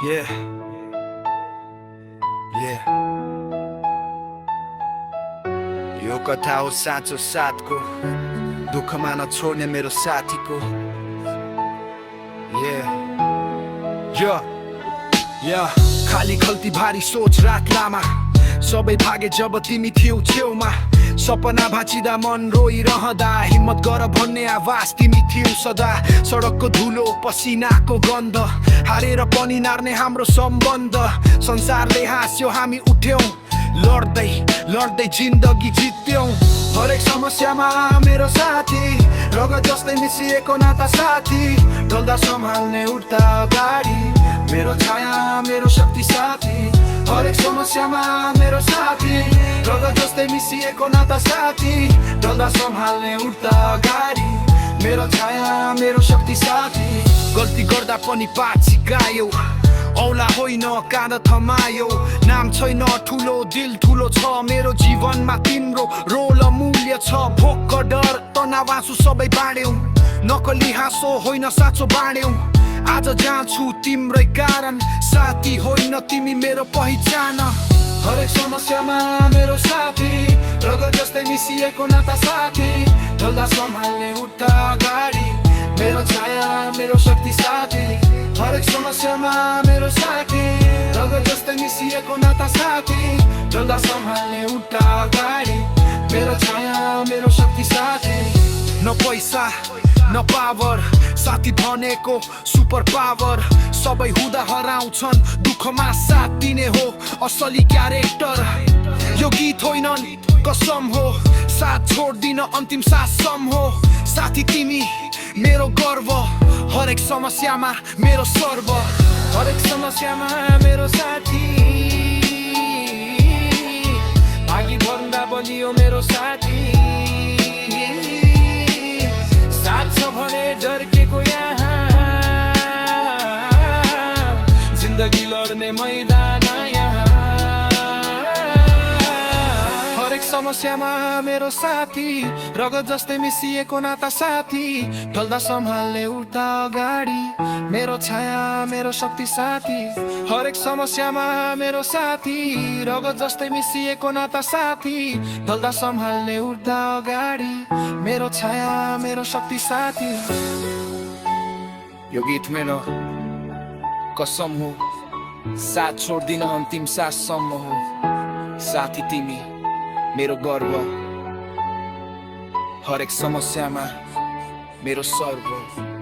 Yeah, yeah. यो कथा हो साँचो साथको, दुःखमा नछोड्ने मेरो साथीको। खाली खल्ती भारी सोच रात लामा, सबै भागे जब तिमी थियौ छेउमा। सपना भाँचिँदा मन रोइरहँदा हिम्मत गर भन्ने आवाज तिमी थियौ सदा। सडकको धुलो पसिनाको गन्ध हारेर पनि नार्ने हाम्रो सम्बन्ध। संसारले हाँस्यो हामी उठ्यौं, लड्दै लड्दै जिन्दगी जित्यौं। हरेक समस्यामा मेरो साथी, रगत जस्तै मिसिएको नाता साथी। ढल्दा सम्हाल्ने उठ्दा अगाडि मेरो छाया मेरो शक्ति साथी। हरेक समस्यामा मेरो साथी, रगत जस्तै मिसिएको नाता साथी। ढल्दा सम्हाल्ने उठ्दा अगाडि मेरो छाया मेरो शक्ति साथी। गल्ती गर्दा पनि पाठ सिकायो, औला होइन काँध थमायो। नाम छैन ठुलो दिल ठुलो छ मेरो जीवनमा, तिम्रो रोल मूल्य छ। भोक डर तनाव आँसु सबै बाँड्यौ, नकली हाँसो होइन साँचो बाँड्यौ। आज जान्छु तिम्रै कारण, साथी होइन तिमी मेरो पहिचान। हरेक समस्यामा मेरो साथी, रगत जस्तै मिसिएको नाता साथी। ढल्दा सम्हाल्ने उठ्दा अगाडि मेरो छाया मेरो शक्ति साथी। हरेक समस्यामा मेरो साथी, रगत जस्तै मिसिएको नाता साथी। ढल्दा सम्हाल्ने उठ्दा अगाडि मेरो छाया मेरो शक्ति साथी। न पैसा न पावर, साथी भनेको सुपर पावर। सबै हुँदा हराउँछन्, दुःखमा साथ दिने हो असली क्यारेक्टर। यो गीत होइन कसम हो, साथ छोड्दिन अन्तिम सासम हो। साथी तिमी मेरो गर्व, हरेक समस्यामा मेरो सर्व। हरेक समस्यामा मेरो साथी, भागी भन्दा बलियो मेरो साथी। साथ छ भने झर्केको यहाँ, जिन्दगी लड्ने मैदान यहाँ। हरेक समस्यामा मेरो साथी, रगत जस्तै मिसिएको नाता साथी। ढल्दा सम्हाल्ने उठ्दा अगाडि मेरो छाया मेरो शक्ति साथी। हरेक समस्यामा मेरो साथी, रगत जस्तै मिसिएको नाता साथी। ढल्दा सम्हाल्ने उठ्दा अगाडि मेरो छाया मेरो शक्ति साथी। यो गीत मेरो कसम हो, साथ छोड्दिन अन्तिम साससम्म हो। साथी तिमी मेरो गर्व, हरेक समस्यामा मेरो सर्व।